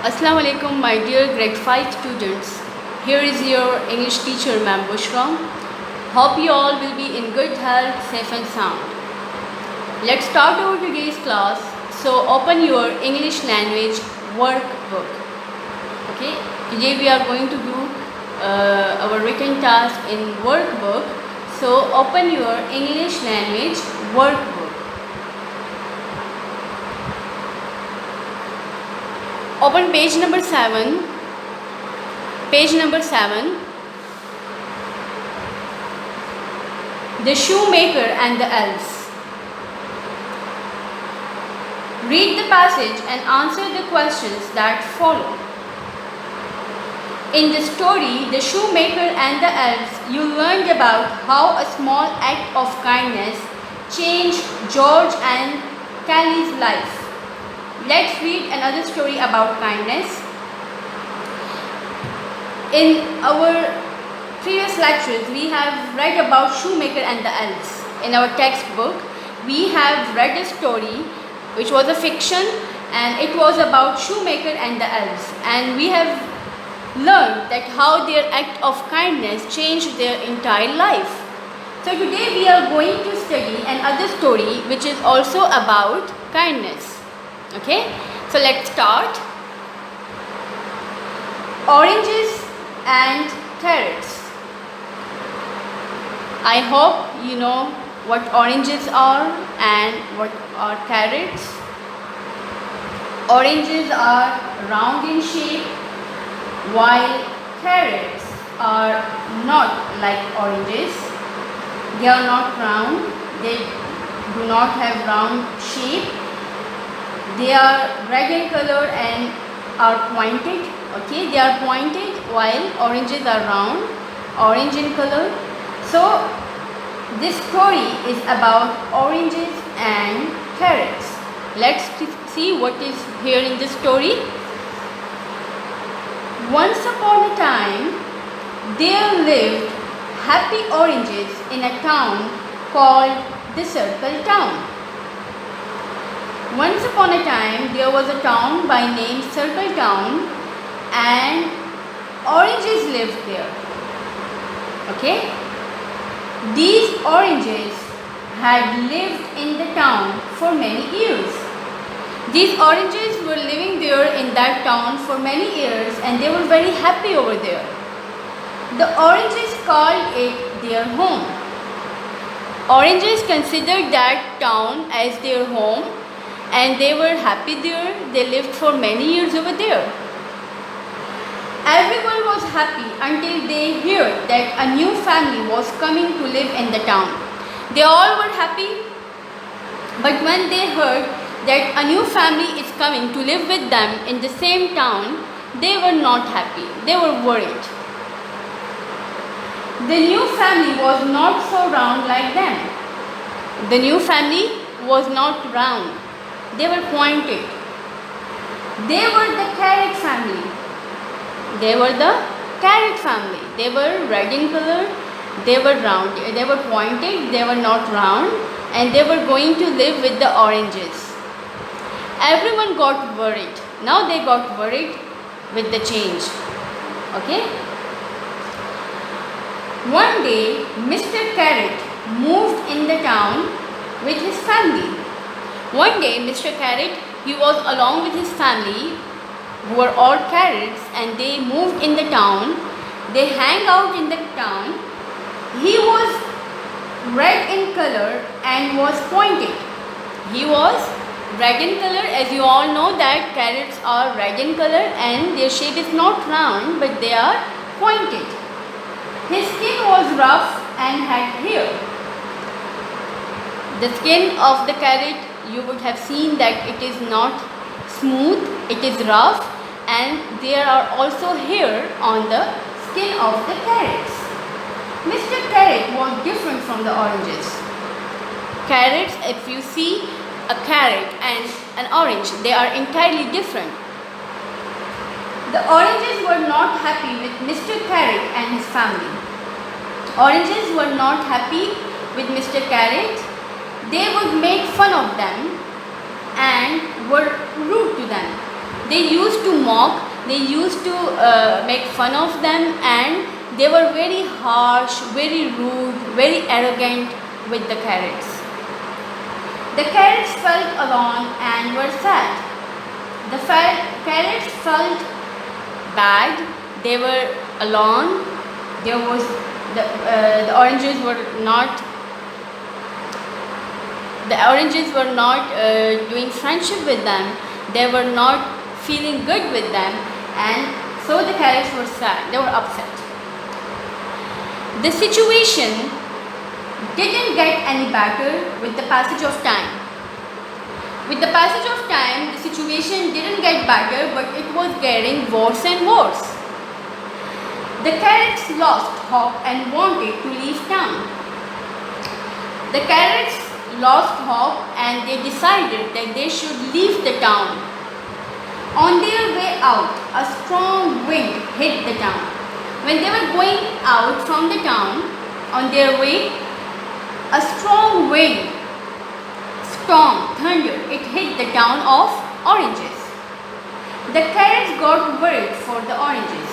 Assalamu alaikum, my dear grade 5 students. Here is your English teacher, Ma'am Bushra. Hope you all will be in good health, safe and sound. Let's start our today's class. So open your English language workbook. Okay, today we are going to do our written task in workbook. So open your English language workbook. Open page number 7. Page number 7. The shoemaker and the elves. Read the passage and answer the questions that follow. In the story, The Shoemaker and the Elves, you learned about how a small act of kindness changed George and Callie's life. Let's read another story about kindness. In our previous lectures, we have read about Shoemaker and the Elves. In our textbook, we have read a story which was a fiction, and it was about Shoemaker and the Elves. And we have learned that how their act of kindness changed their entire life. So today we are going to study another story which is also about kindness. Okay, so let's start. Oranges and carrots. I hope you know what oranges are and what are carrots. Oranges are round in shape, while carrots are not like oranges. They are not round, they do not have round shape. They are red in color and are pointed. Okay, they are pointed while oranges are round, orange in color. So this story is about oranges and carrots. Let's see what is here in this story. Once upon a time, there lived happy oranges in a town called the Circle Town. Once upon a time, there was a town by name Circle Town, and oranges lived there. Okay? These oranges had lived in the town for many years. These oranges were living there in that town for many years, and they were very happy over there. The oranges called it their home. Oranges considered that town as their home, and they were happy there. They lived for many years over there. Everyone was happy until they heard that a new family was coming to live in the town. They all were happy, but when they heard that a new family is coming to live with them in the same town, they were not happy. They were worried. The new family was not so round like them. The new family was not round. They were pointed. They were the carrot family. They were the carrot family. They were red in color. They were round. They were pointed. They were not round. And they were going to live with the oranges. Everyone got worried. Now they got worried with the change. Okay? One day, Mr. Carrot moved in the town with his family. One day, Mr. Carrot, he was along with his family, who were all carrots, and they moved in the town. They hang out in the town. He was red in color and was pointed. He was red in color, as you all know that carrots are red in color and their shape is not round but they are pointed. His skin was rough and had hair. The skin of the carrot, you would have seen that it is not smooth, it is rough, and there are also hair on the skin of the carrots. Mr. Carrot was different from the oranges. Carrots, if you see a carrot and an orange, they are entirely different. The oranges were not happy with Mr. Carrot and his family. Oranges were not happy with Mr. Carrot. They would make fun of them and were rude to them. they used to mock, they used to make fun of them, and they were very harsh, very rude, very arrogant with the carrots. The carrots felt alone and were sad. The carrots felt bad, they were alone, there was the oranges were not doing friendship with them, they were not feeling good with them, and so the carrots were sad, they were upset. The situation didn't get any better with the passage of time. With the passage of time, the situation didn't get better, but it was getting worse and worse. The carrots lost hope and wanted to leave town. The carrots lost hope and they decided that they should leave the town. On their way out, a strong wind hit the town. When they were going out from the town, on their way, a strong wind, storm, thunder, it hit the town of oranges. The carrots got worried for the oranges.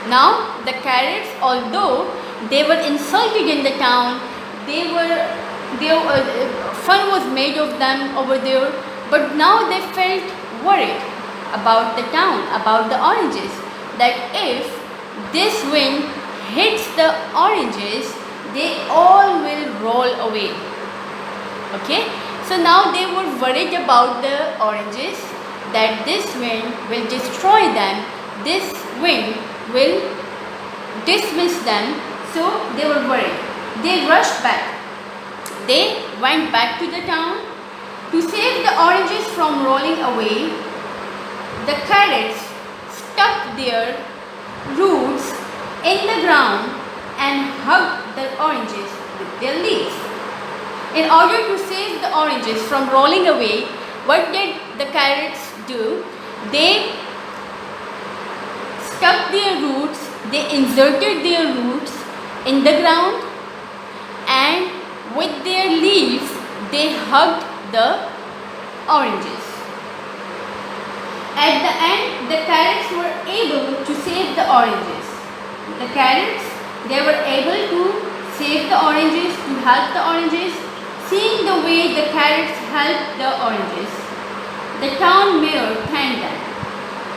Now, the carrots, although they were insulted in the town, fun was made of them over there, but now they felt worried about the town, about the oranges, that if this wind hits the oranges, they all will roll away. Okay, so now they were worried about the oranges, that this wind will destroy them, this wind will dismiss them, so they were worried. They rushed back. They went back to the town. To save the oranges from rolling away, the carrots stuck their roots in the ground and hugged the oranges with their leaves. In order to save the oranges from rolling away, what did the carrots do? They stuck their roots, they inserted their roots in the ground, and with their leaves they hugged the oranges. At the end, the carrots were able to save the oranges. The carrots, they were able to save the oranges, to help the oranges. Seeing the way the carrots helped the oranges, the town mayor thanked them.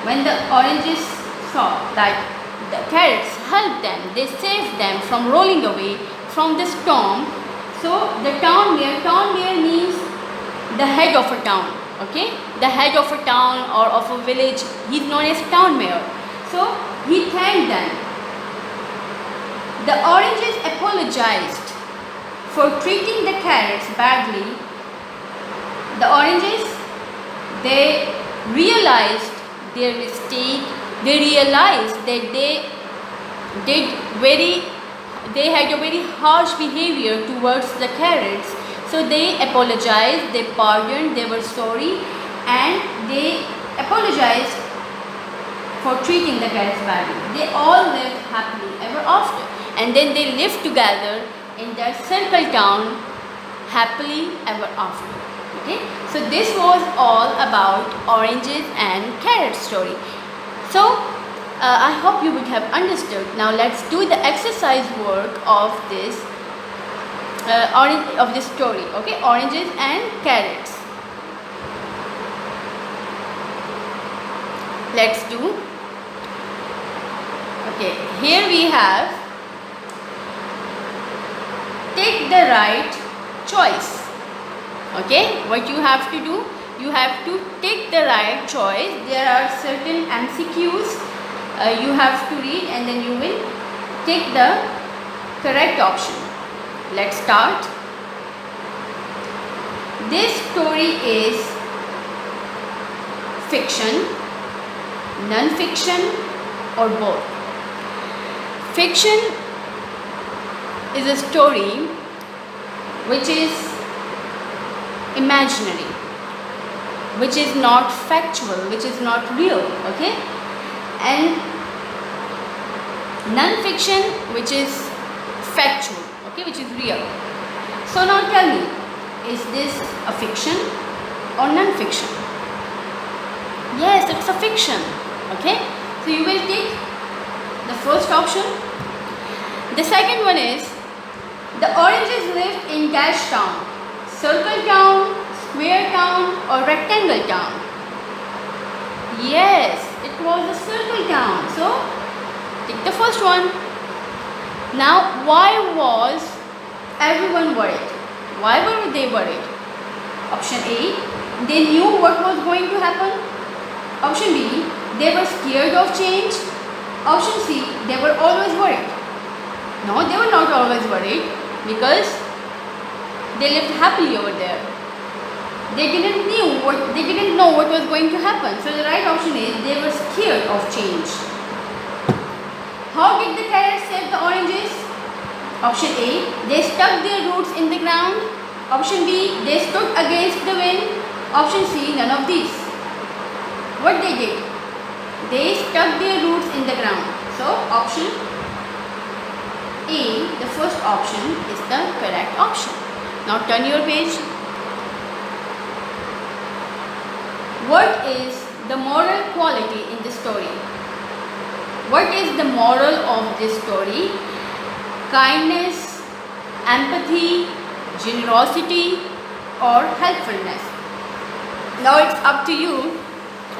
When the oranges saw that the carrots helped them, they saved them from rolling away from the storm. So the town mayor means the head of a town, okay? The head of a town or of a village, he's known as town mayor. So he thanked them. The oranges apologized for treating the carrots badly. The oranges, they realized their mistake. They realized that they had a very harsh behavior towards the carrots. So they apologized, they pardoned, they were sorry, and they apologized for treating the carrots badly. They all lived happily ever after, and then they lived together in their circle town happily ever after. Okay, so this was all about oranges and carrot story. So I hope you would have understood. Now let's do the exercise work of this story. Okay, oranges and carrots. Let's do. Okay, here we have take the right choice. Okay, what you have to do, you have to take the right choice. There are certain MCQs you have to read, and then you will take the correct option. Let's start. This story is fiction, non-fiction, or both. Fiction is a story which is imaginary, which is not factual, which is not real, okay? And non-fiction, which is factual, okay, which is real. So now tell me, is this a fiction or non-fiction? Yes, it's a fiction. Okay, so you will take the first option. The second one is the oranges lived in dash town, circle town, square town, or rectangle town. Yes, it was a circle town. So take the first one. Now, why was everyone worried? Why were they worried? Option A, they knew what was going to happen. Option B, they were scared of change. Option C, they were always worried. No, they were not always worried because they lived happily over there. They didn't know what was going to happen. So the right option is they were scared of change. How did the carrots save the oranges? Option A, they stuck their roots in the ground. Option B, they stood against the wind. Option C, none of these. What they did? They stuck their roots in the ground. So option A, the first option, is the correct option. Now turn your page. What is the moral quality in the story? What is the moral of this story? Kindness, empathy, generosity, or helpfulness? Now it's up to you.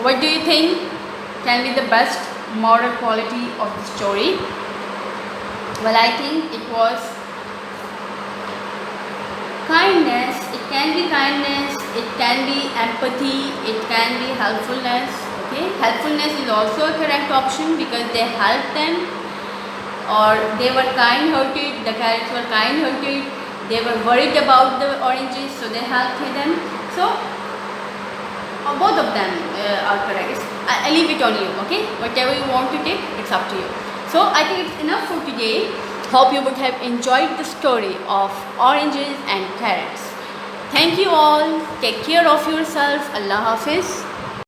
What do you think can be the best moral quality of the story? Well, I think it was kindness. It can be kindness, it can be empathy, it can be helpfulness. Okay, helpfulness is also a correct option because they helped them, or they were kind-hearted. The carrots were kind-hearted. They were worried about the oranges, so they helped them. So both of them are correct. I leave it on you. Okay, whatever you want to take, it's up to you. So I think it's enough for today. Hope you would have enjoyed the story of oranges and carrots. Thank you all. Take care of yourself. Allah Hafiz.